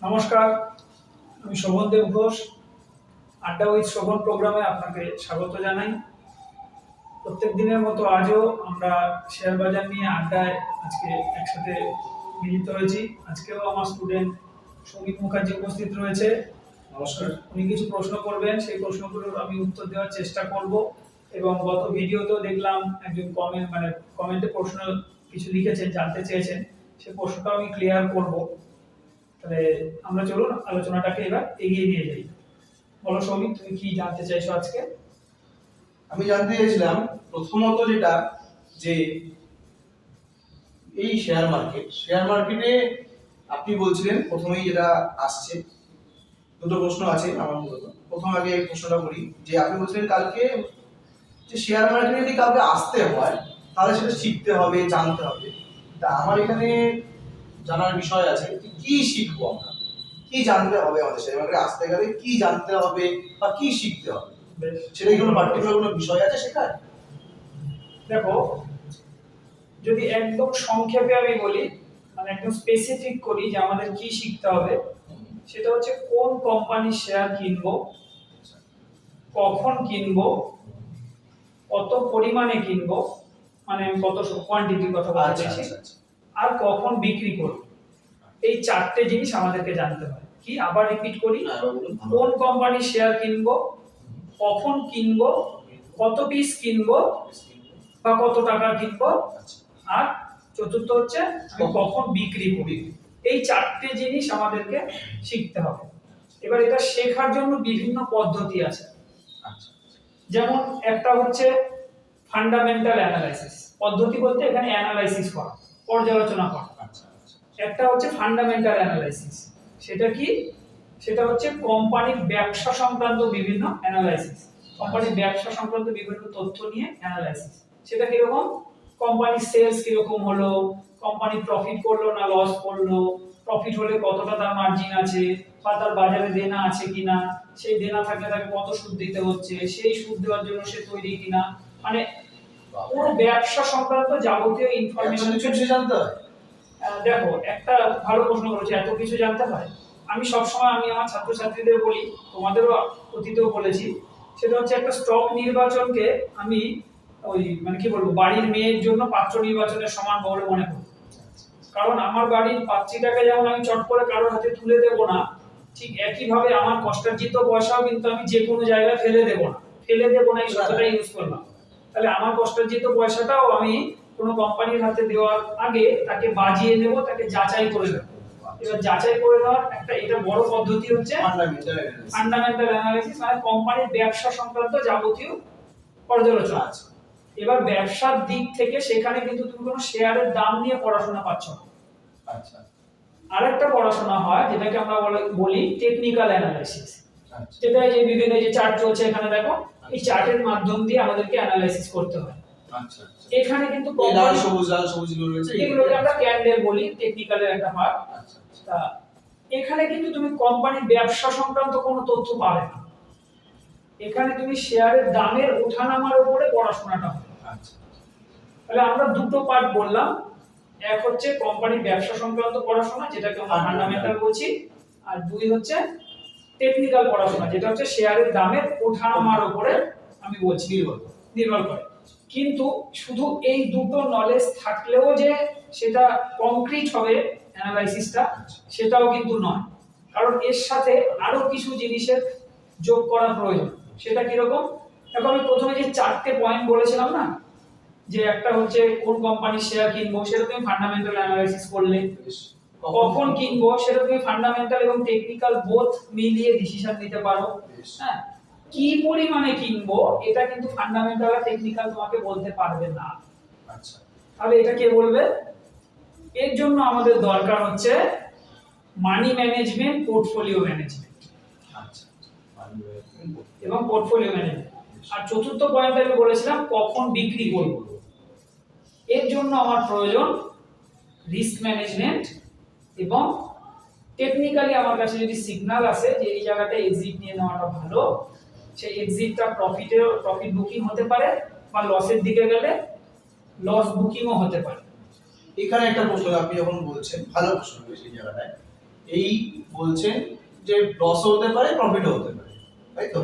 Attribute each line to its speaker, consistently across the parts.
Speaker 1: নমস্কার, আমি শোভনদেব ঘোষ। আড্ডা উইথ শোভন প্রোগ্রামে আপনাকে স্বাগত জানাই। প্রত্যেক দিনের মতো আজও আমরা শেয়ার বাজার নিয়ে আড্ডায় আজকে একসাথে মিলিত হয়েছি। আজকেও আমার স্টুডেন্ট সৌমিক মুখার্জি উপস্থিত রয়েছে। নমস্কার। উনি কিছু প্রশ্ন করবেন, সেই প্রশ্নগুলোর আমি উত্তর দেওয়ার চেষ্টা করব। এবং গত ভিডিওতেও দেখলাম একজন কমেন্টে প্রশ্ন কিছু লিখেছেন, জানতে চেয়েছেন, সেই প্রশ্নটা আমি ক্লিয়ার করব। তাহলে আমরা চলুন আলোচনাটাকে এবার এগিয়ে নিয়ে যাই। বলো সৌমিক, তুমি কি জানতে চাইছো আজকে?
Speaker 2: আমি জানতে চাইছিলাম প্রথমত যেটা যে এই শেয়ার মার্কেটে আপনি বলছিলেন প্রথমেই যেটা আসছে, দুটো প্রশ্ন আছে আমার মূলত। প্রথম আগে এই প্রশ্নটা করি যে আপনি বলছিলেন কালকে যে শেয়ার মার্কেটে যদি কাউকে আসতে হয় তাহলে সেটা শিখতে হবে, জানতে হবে। তা আমার এখানে জানার বিষয় আছে কি শিখবো আমরা, কি জানতে হবে আমাদের শেয়ার মার্কেটে আসতে গেলে, কি জানতে হবে বা কি শিখতে হবে, সেটা কোনো পার্টিকুলার কোনো বিষয় আছে শেখার?
Speaker 1: দেখো, যদি একদম সংক্ষেপে আমি বলি, মানে একদম স্পেসিফিক করি যে আমাদের কি শিখতে হবে, সেটা হচ্ছে কোন কোম্পানির শেয়ার কিনবো, কখন কিনবো, কত পরিমাণে কিনবো, মানে আমি কত কোয়ান্টিটির কথা বলতে চাইছি, আর কখন বিক্রি করবো। এই চারটে জিনিস আমাদেরকে জানতে হয়। কি, আবার রিপিট করি, কোন কোম্পানির শেয়ার কিনবো, কখন কিনবো, কত পিস কিনবো বা কত টাকা কিনবো, আর চতুর্থ হচ্ছে আমি কখন বিক্রি করি। এই চারটে জিনিস আমাদেরকে শিখতে হবে। এবার এটা শেখার জন্য বিভিন্ন পদ্ধতি আছে। যেমন একটা হচ্ছে ফান্ডামেন্টাল অ্যানালাইসিস পদ্ধতি, বলতে এখানে অ্যানালাইসিস করা, পর্যালোচনা করা। একটা হচ্ছে ফান্ডামেন্টাল অ্যানালাইসিস, সেটা কি? সেটা হচ্ছে কোম্পানির ব্যবসা সংক্রান্ত বিভিন্ন অ্যানালাইসিস, কোম্পানির ব্যবসা সংক্রান্ত বিভিন্ন তথ্য নিয়ে অ্যানালাইসিস। সেটা কিরকম? কোম্পানির সেলস কিরকম হলো, কোম্পানি প্রফিট করলো না লস করলো, প্রফিট হলে কতটা তার মার্জিন আছে, বা তার বাজারে দেনা আছে কিনা, সেই দেনা থাকলে তাকে কত সুদ দিতে হচ্ছে, সেই সুদ দেওয়ার জন্য সে তৈরি কিনা, মানে পুরো ব্যবসা সংক্রান্ত যাবতীয় ইনফরমেশন
Speaker 2: জানতে হয়।
Speaker 1: দেখো, একটা ভালো প্রশ্ন করেছে, এত কিছু জানতে হয়। আমি সবসময় আমার ছাত্রছাত্রীদের বলি, তোমাদেরও অতীতেও বলেছি, সেটা হচ্ছে একটা স্টক নির্বাচনকে আমি ওই মানে কি বলবো, বাড়ির মেয়ের জন্য পাত্র নির্বাচনের সমান বলে মনে করি। কারণ আমার বাড়ির পাত্রীটাকে যেমন আমি চট করে কারোর হাতে তুলে দেব না, ঠিক একই ভাবে আমার কষ্টার্জিত পয়সাও কিন্তু আমি যে কোনো জায়গায় ফেলে দেব না, এই শব্দটা ইউজ করলাম। তাহলে আমার কষ্টার্জিত পয়সাটাও আমি কোনো কোম্পানির হাতে দেওয়ার আগে তাকে বাজিয়ে নেব, তাকে যাচাই করে নেব। এবার যাচাই করে নেওয়ার একটা এটা বড় পদ্ধতি হচ্ছে ফান্ডামেন্টাল অ্যানালাইসিস, মানে কোম্পানির ব্যবসা সংক্রান্ত যাবতীয় পর্যালোচনা আছে। এবার ব্যবসার দিক থেকে সেখানে কিন্তু তুমি কোনো শেয়ারের দাম নিয়ে পড়াশোনা পাচ্ছ না।
Speaker 2: আচ্ছা।
Speaker 1: আরেকটা পড়াশোনা হয় যেটাকে আমরা বলি টেকনিক্যাল অ্যানালাইসিস, যেটা এই যে বিভিন্ন যে চার্ট চলছে এখানে দেখো, এই চার্টের মাধ্যম দিয়ে আমাদেরকে অ্যানালাইসিস করতে হয়।
Speaker 2: আচ্ছা।
Speaker 1: এখানে কিন্তু
Speaker 2: লাল সবুজ গুলো রয়েছে,
Speaker 1: এগুলোকে আমরা ক্যান্ডেল বলি, টেকনিক্যালের একটা ভাগ। তা এখানে কিন্তু তুমি কোম্পানির ব্যবসা সংক্রান্ত কোনো তথ্য পাবে না। এখানে তুমি শেয়ারের দামের ওঠানামার উপরে পড়াশোনাটা হবে। তাহলে আমরা দুটো পার্ট বললাম, এক হচ্ছে কোম্পানির ব্যবসা সংক্রান্ত পড়াশোনা, যেটাকে আমরা ফান্ডামেন্টাল বলছি, আর দুই হচ্ছে টেকনিক্যাল পড়াশোনা, যেটা হচ্ছে শেয়ারের দামের ওঠানামার উপরে আমি বলছি নির্ভর করে। কিন্তু শুধু এই দুটো নলেজ থাকলেও যে সেটা কংক্রিট হবে অ্যানালাইসিসটা, সেটাও কিন্তু নয়। কারণ এর সাথে আরো কিছু জিনিসের যোগ করা প্রয়োজন। সেটা কিরকম? দেখো, আমি প্রথমে যে চারটে পয়েন্ট বলেছিলাম না, যে একটা হচ্ছে কোন কোম্পানির শেয়ার কিনবো, সেটা তুমি ফান্ডামেন্টাল অ্যানালাইসিস করলে, কখন কিনবো সেটা তুমি ফান্ডামেন্টাল এবং টেকনিক্যাল বোথ মিলিয়ে ডিসিশন নিতে পারো। হ্যাঁ, কি পরিমাণে কিনবো এটা কিন্তু ফান্ডামেন্টাল আর টেকনিক্যাল তোমাকে বলতে পারবে না।
Speaker 2: আচ্ছা,
Speaker 1: তাহলে এটা কে বলবে? এর জন্য আমাদের দরকার হচ্ছে মানি ম্যানেজমেন্ট, পোর্টফোলিও ম্যানেজমেন্ট।
Speaker 2: আচ্ছা,
Speaker 1: এবং পোর্টফোলিও ম্যানেজমেন্ট। আর চতুর্থ পয়েন্ট আমি বলেছিলাম কখন বিক্রি করব। এর জন্য আমার প্রয়োজন রিস্ক ম্যানেজমেন্ট, এবং টেকনিক্যালি আমার কাছে যদি সিগন্যাল আসে যে এই জায়গাটা এক্সিট নিয়ে নেওয়াটা ভালো, সেই এক্সিটটা প্রফিট বুকিং হতে পারে, বা লসের দিকে গেলে লস বুকিংও হতে পারে।
Speaker 2: এখানে একটা প্রশ্ন আপনি যখন বলছেন, ভালো প্রশ্ন সেই জায়গাটায়, এই বলছেন যে লসও হতে পারে প্রফিটও হতে পারে, তাই তো?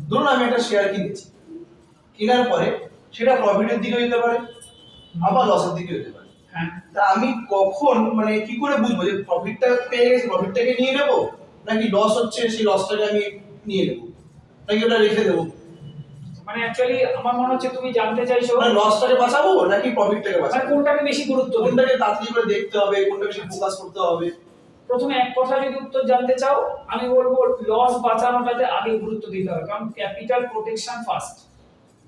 Speaker 2: ধরুন আমি একটা শেয়ার কিনেছি, কেনার পরে সেটা প্রফিটের দিকে যেতে পারে, আবার লসের দিকে যেতে পারে।
Speaker 1: হ্যাঁ,
Speaker 2: তা আমি কখন মানে কি করে বুঝবো যে প্রফিটটা পেয়ে গেছি, প্রফিটটাকে নিয়ে নেবো, নাকি লস হচ্ছে সেই লসটাকে আমি নিয়ে নেবো, নাকি ওটা রেখে দেবো?
Speaker 1: মানে অ্যাকচুয়ালি আমার মনে হচ্ছে তুমি জানতে চাইছো
Speaker 2: মানে লসটাকে বাঁচাবো নাকি প্রফিটটাকে
Speaker 1: মানে
Speaker 2: বাঁচাবো,
Speaker 1: কোনটাকে বেশি গুরুত্ব দেবো।
Speaker 2: কোনটাকে তাড়াতাড়ি করে দেখতে হবে, কোনটা বেশি ফোকাস করতে হবে?
Speaker 1: প্রথমে এক কথা যদি উত্তর জানতে চাও, আমি বলবো লস বাঁচানোটাতে আগে গুরুত্ব দিতে হবে, কারণ ক্যাপিটাল প্রোটেকশন ফার্স্ট,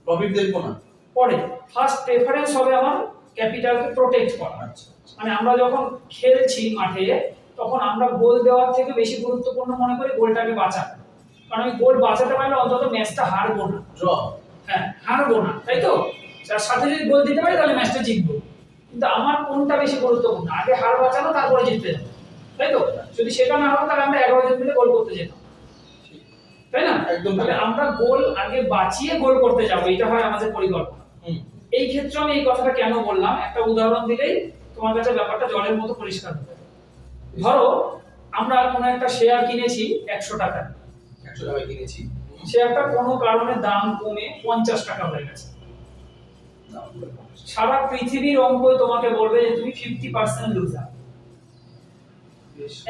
Speaker 2: প্রফিট দেখবো না?
Speaker 1: পরে ফার্স্ট প্রেফারেন্স হবে আমার ক্যাপিটালকে প্রোটেক্ট করা।
Speaker 2: আচ্ছা
Speaker 1: মানে আমরা যখন খেলছি মাঠে, তখন আমরা গোল দেওয়ার থেকে বেশি গুরুত্বপূর্ণ মনে করি গোলটাকে বাঁচানো, কারণ আমি গোল বাঁচাতে পারলে অন্তত ম্যাচটা হারবো না।
Speaker 2: ড্র।
Speaker 1: হ্যাঁ, হারবো না, তাই তো? তার সাথে যদি গোল দিতে পারি তাহলে ম্যাচটা জিতবো। কিন্তু আমার কোনটা বেশি গুরুত্বপূর্ণ, আগে হার বাঁচানো তারপরে জিততে যাবো, তাই তো? যদি সেটা না হতো তাহলে আমরা 11 জন মিলে গোল করতে যেতাম, তাই না?
Speaker 2: একদম
Speaker 1: তাহলে আমরা গোল আগে বাঁচিয়ে গোল করতে যাবো, এটা হয় আমাদের পরিকল্পনা। এই ক্ষেত্রে আমি এই কথাটা কেন বললাম, একটা উদাহরণ দিলেই তোমার কাছে ব্যাপারটা জলের মতো পরিষ্কার হবে। ধরো আমরা কোনো একটা শেয়ার কিনেছি 100 টাকা,
Speaker 2: 100 টাকায় কিনেছি,
Speaker 1: শেয়ারটা কোনো কারণে দাম কমে 50 টাকা হয়ে গেছে। সারা পৃথিবীর অঙ্ক তোমাকে বলবে যে তুমি 50% লুজার।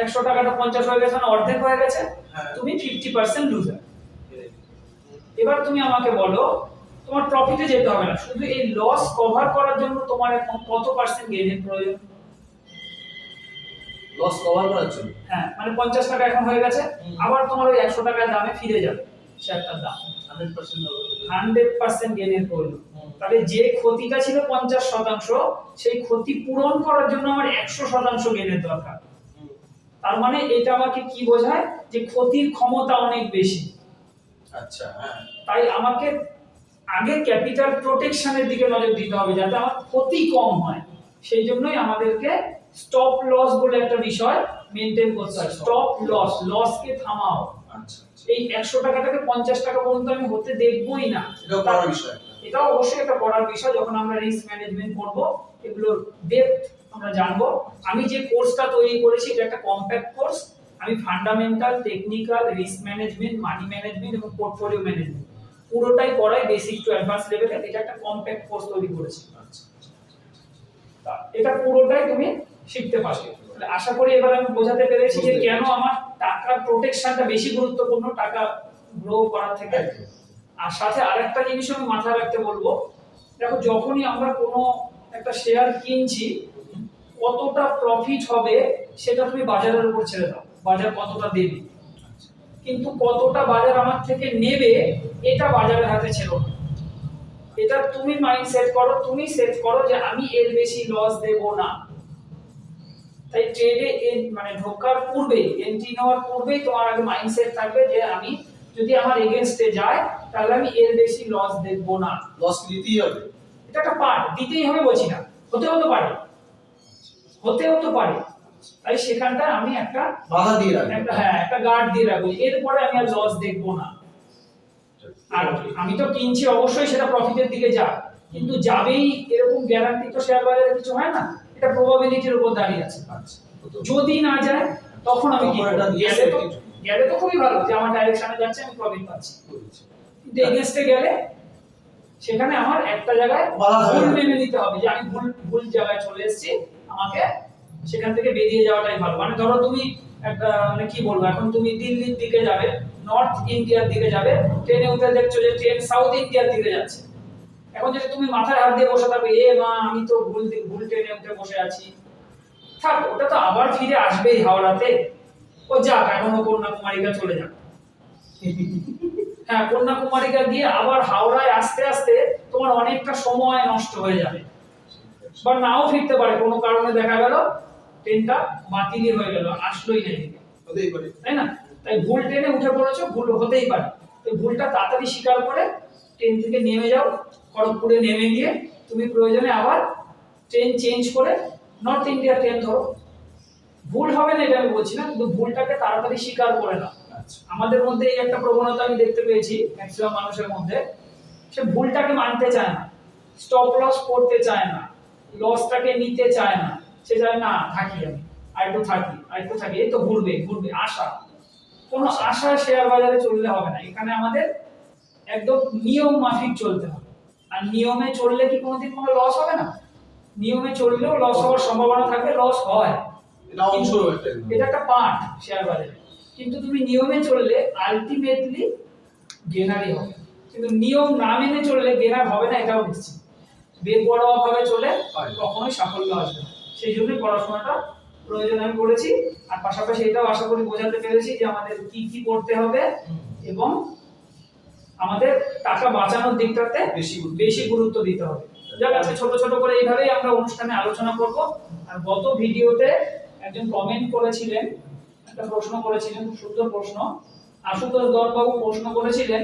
Speaker 1: 100 টাকাটা 50 হয়ে গেছে না, অর্ধেক হয়ে গেছে,
Speaker 2: হ্যাঁ।
Speaker 1: তুমি 50% লুজার। এবার তুমি আমাকে বলো, তোমার প্রফিটে যেতে হবে না, শুধু এই লস কভার করার জন্য তোমার এখন কত পার্সেন্ট গেইনের প্রয়োজন?
Speaker 2: লস কভার করার জন্য
Speaker 1: হ্যাঁ, মানে 50 টাকা এখন হয়ে গেছে, আবার তোমার ওই 100 টাকার দামে ফিরে যাবে শেয়ারটার দাম,
Speaker 2: 100% হবে।
Speaker 1: 100% গেইনের প্রয়োজন। তাহলে যে ক্ষতিটা ছিল 50%, সেই ক্ষতি পূরণ করার জন্য আমার 100% গেইনের দরকার। তার মানে এটা আমাকে কি বোঝায়, যে ক্ষতির ক্ষমতা অনেক বেশি।
Speaker 2: আচ্ছা, হ্যাঁ।
Speaker 1: তাই আমাকে আগে ক্যাপিটাল প্রোটেকশনের দিকে নজর দিতে হবে যাতে আমার ক্ষতি কম হয়। সেই জন্যই আমাদেরকে স্টপ লস বলে একটা বিষয় মেইনটেইন করতে হয়। স্টপ লস, লসকে থামাও।
Speaker 2: আচ্ছা,
Speaker 1: এই 100 টাকাটাকে 50 টাকা পর্যন্ত আমি হতে দেখবই না।
Speaker 2: এটাও বড় বিষয়।
Speaker 1: এটাও অবশ্যই একটা পড়ার বিষয়, যখন আমরা রিস্ক ম্যানেজমেন্ট করব এগুলোর ডেপথ আমরা জানবো। আমি যে কোর্সটা তৈরি করেছি এটা একটা কম্প্যাক্ট কোর্স। আমি fundamental, technical, risk management, money management এবং পোর্টফোলিও ম্যানেজমেন্ট পুরোটাই পড়াই বেসিক টু অ্যাডভান্স লেভেলে। এটা একটা কম্প্যাক্ট কোর্স তৈরি করেছি।
Speaker 2: আচ্ছা,
Speaker 1: তা এটা পুরোটাই তুমি শিখতে পারবে। তাহলে আশা করি এবার আমি বোঝাতে পেরেছি যে কেন আমার টাকার প্রোটেকশনটা বেশি গুরুত্বপূর্ণ টাকা গ্রো করার থেকে। আর সাথে আরেকটা জিনিস আমি মাথায় রাখতে বলবো, দেখো যখনই আমরা কোনো একটা শেয়ার কিনছি, কতটা প্রফিট হবে সেটা তুমি বাজারের উপর ছেড়ে দাও, বাজার কতটা দেবে। কিন্তু কতটা বাজার আমার থেকে নেবে এটা বাজারের হাতে ছিল না। এটা তুমি মাইন্ড সেট করো, তুমি সেট করো যে আমি এর বেশি লস দেব না। তাই ট্রেডে মানে ঢোকার পূর্বে, এন্ট্রি নেওয়ার পূর্বেই তোমার আগে মাইন্ডসেট থাকবে যে আমি যদি আমার এগেইনস্টে যায় তাহলে আমি এর বেশি লস দেখব না।
Speaker 2: লস নিতেই হবে।
Speaker 1: এটা একটা পার্ট, দিতেই হবে বলছি না, হতেও তো পারে, তাই সেখানটা আমি একটা
Speaker 2: বাধা দিয়ে রাখবে।
Speaker 1: একটা গার্ড দিয়ে রাখবো, এরপরে আমি আর লস দেখব না। আর আমি তো কিনছি অবশ্যই সেটা প্রফিটের দিকে যাক, কিন্তু যাবেই এরকম গ্যারান্টি তো শেয়ার বাজারে কিছু হয় না, এটা প্রবাবিলিটির উপর দাঁড়িয়ে আছে।
Speaker 2: আচ্ছা,
Speaker 1: যদি না যায় তখন আমি কি
Speaker 2: তখন এটা
Speaker 1: করব?
Speaker 2: দিয়ে
Speaker 1: গেলে তো খুবই ভালো যে আমার ডাইরেকশনে যাচ্ছে, আমি প্রফিট পাচ্ছি। কিন্তু এগেইনস্টে গেলে সেখানে আমার একটা জায়গায় ভুল মেনে নিতে হবে যে আমি ভুল জায়গায় চলে এসেছি, আমাকে সেখান থেকে বেরিয়ে যাওয়াটাই ভালো। মানে ধরো তুমি একটা মানে কি বলবো, এখন তুমি দিল্লির দিকে যাবে, নর্থ ইন্ডিয়ার দিকে যাবে, ট্রেনে উঠে দেখছো যে ট্রেন সাউথ ইন্ডিয়ার দিকে যাচ্ছে। এখন যদি তুমি মাথায় হাত দিয়ে বসে থাকবে, এ মা আমি তো ভুল ট্রেনে উঠে বসে আছি, থাক ওটা তো আবার ফিরে আসবেই হাওড়াতে, ও যাক এখনো কন্যাকুমারিকা চলে যাক। হ্যাঁ, কন্যাকুমারিকা গিয়ে আবার হাওড়ায় আসতে আসতে তোমার অনেকটা সময় নষ্ট হয়ে যাবে, বা নাও ফিরতে পারে, কোনো কারণে দেখা গেল ট্রেনটা বাতিলই হয়ে গেল, আসলোই না এদিকে,
Speaker 2: হতেই পারে,
Speaker 1: তাই না? তাই ভুল ট্রেনে উঠে পড়েছো, ভুল হতেই পারে। তো ভুলটা তাড়াতাড়ি স্বীকার করে ট্রেন থেকে নেমে যাও, খড়গপুরে নেমে গিয়ে তুমি প্রয়োজনে আবার ট্রেন চেঞ্জ করে নর্থ ইন্ডিয়া ট্রেন ধরো। ভুল হবে না এটা আমি বলছি না, কিন্তু ভুলটাকে তাড়াতাড়ি স্বীকার করে নাও। আমাদের মধ্যে এই একটা প্রবণতা আমি দেখতে পেয়েছি ম্যাক্সিমাম মানুষের মধ্যে, সে ভুলটাকে মানতে চায় না, স্টপ লস করতে চায় না, লসটাকে নিতে চায় না, সে চায় না থাকি আমি, আরেকটু থাকি, এই তো ঘুরবে আশা। কোনো আশা শেয়ার বাজারে চললে হবে না, এখানে আমাদের একদম নিয়ম মাফিক চলতে হবে। আর নিয়মে চললে কি কোনোদিন কোনো লস হবে না? নিয়মে চললেও লস হওয়ার সম্ভাবনা থাকে, লস হয়,
Speaker 2: এটা অংশ একটা
Speaker 1: এটা একটা পার্ট শেয়ার বাজারে। কিন্তু তুমি নিয়মে চললে আলটিমেটলি গেনারই হবে। কিন্তু নিয়ম না মেনে চললে গেনার হবে না, এটাও নিশ্চিত। বেপরোয়া ভাবে চলে কখনোই সাফল্য আসবে না। সেই জন্যই পড়াশোনাটা প্রয়োজন আমি করেছি। আর পাশাপাশি এটাও আশা করি বোঝাতে পেরেছি যে আমাদের কি কি করতে হবে এবং আমাদের টাকা বাঁচানোর দিকটাতে বেশি গুরুত্ব দিতে হবে। যাক, আজকে ছোট ছোট করে এইভাবেই আমরা অনুষ্ঠানে আলোচনা করব। আর গত ভিডিওতে একজন কমেন্ট করেছিলেন, একটা প্রশ্ন করেছিলেন, খুব সুন্দর প্রশ্ন। আশুতোষ দত্তবাবু প্রশ্ন করেছিলেন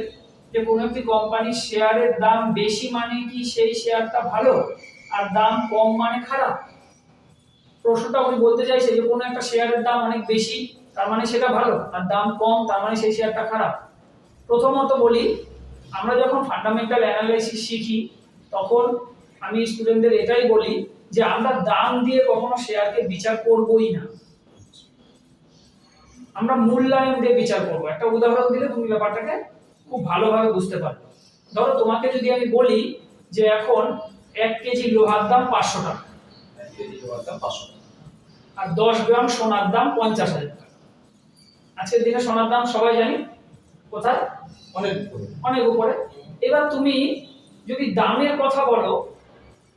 Speaker 1: যে কোন একটি কোম্পানির শেয়ারের দাম বেশি মানে কি সেই শেয়ারটা ভালো, আর দাম কম মানে খারাপ? প্রশ্নটা উনি বলতে চাইছে যে কোনো একটা শেয়ারের দাম অনেক বেশি তার মানে সেটা ভালো, আর দাম কম তার মানে সেই শেয়ারটা খারাপ। প্রথমত বলি, আমরা যখন ফান্ডামেন্টাল অ্যানালাইসিস শিখি তখন আমি স্টুডেন্টদের এটাই বলি যে আমরা দাম দিয়ে কখনো শেয়ারকে বিচার করবই না, আমরা মূল্যায়ন দিয়ে বিচার করব। একটা উদাহরণ দিলে তুমি ব্যাপারটাকে খুব ভালোভাবে বুঝতে পারবে। ধরো তোমাকে যদি আমি বলি যে এখন 1 কেজি লোহার দাম 500 টাকা,
Speaker 2: 1 কেজি লোহার দাম 500 টাকা,
Speaker 1: আর 10 গ্রাম সোনার দাম 50,000 টাকা। আজকের দিনে সোনার দাম সবাই জানি কোথায়, অনেক উপরে। এবার তুমি যদি দামের কথা বলো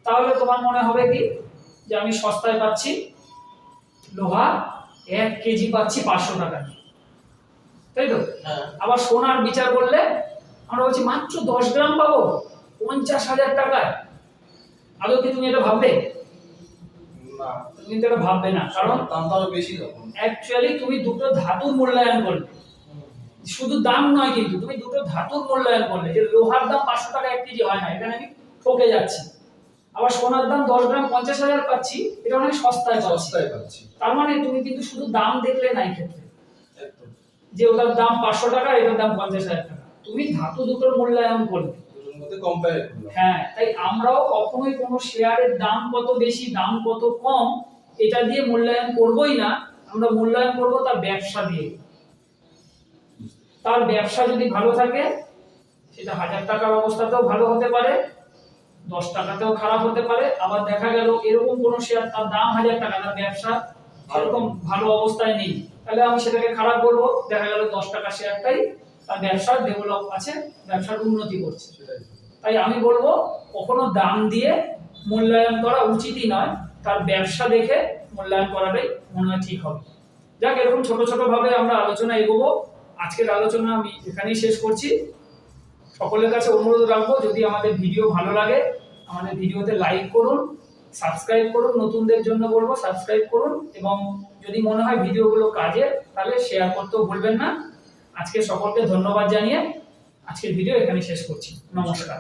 Speaker 1: তাহলে তোমার মনে হবে কি যে আমি সস্তায় পাচ্ছি লোহা, 1 কেজি পাচ্ছি 500 টাকা, তাই তো? আবার সোনার বিচার করলে আমরা বলছি মাত্র 10 গ্রাম পাবো 50,000 টাকায়। আদৌ কি তুমি এটা ভাববে?
Speaker 2: না,
Speaker 1: তুমি কিন্তু এটা ভাববে না, কারণ
Speaker 2: দামটা আরো বেশি তখন।
Speaker 1: অ্যাকচুয়ালি তুমি দুটো ধাতুর মূল্যায়ন করলে, শুধু দাম নয়, কিন্তু তুমি দুটো ধাতুর মূল্যায়ন করলে। যে লোহার দাম 500 টাকা 1 কেজি হয় না, এখানে আমি ঠকে যাচ্ছি। আবার সোনার দাম 10 গ্রাম 50,000 পাচ্ছি, এটা অনেক সস্তায় পাচ্ছি। তার মানে তুমি কিন্তু শুধু দাম দেখলে না, এই ক্ষেত্রে যে ওটার দাম 500 টাকা, এটার দাম 50,000 টাকা, তুমি ধাতু দুটোর মূল্যায়ন করলে,
Speaker 2: দুটোর মধ্যে কম্পেয়ার করলে।
Speaker 1: হ্যাঁ, তাই আমরাও কখনোই কোনো শেয়ারের দাম কত বেশি দাম কত কম এটা দিয়ে মূল্যায়ন করবই না। আমরা মূল্যায়ন করব তার ব্যবসা দিয়ে। তার ব্যবসা যদি ভালো থাকে সেটা 1000 টাকার অবস্থাতেও ভালো হতে পারে, 10 টাকাতেও খারাপ হতে পারে। আবার দেখা গেল এরকম কোন শেয়ার তার দাম 1000 টাকা, তার ব্যবসা এরকম ভালো অবস্থায় নেই, তাহলে আমি সেটাকে খারাপ বলবো। দেখা গেল 10 টাকা শেয়ারটাই তার ব্যবসার ডেভেলপ আছে, ব্যবসার উন্নতি করছে। তাই আমি বলবো কখনো দাম দিয়ে মূল্যায়ন করা উচিতই নয়, তার ব্যবসা দেখে মূল্যায়ন করাটাই মনে হয় ঠিক হবে। যাক, এরকম ছোট ছোট ভাবে আমরা আলোচনা এগোবো। আজকের আলোচনা আমি এখানেই শেষ করছি। সকলের কাছে অনুরোধ রাখবো, যদি আমাদের ভিডিও ভালো লাগে আমাদের ভিডিওতে লাইক করুন, সাবস্ক্রাইব করুন। নতুনদের জন্য বলবো সাবস্ক্রাইব করুন, এবং যদি মনে হয় ভিডিওগুলো কাজের তাহলে শেয়ার করতেও ভুলবেন না। আজকে সকলকে ধন্যবাদ জানিয়ে আজকের ভিডিও এখানে শেষ করছি। নমস্কার।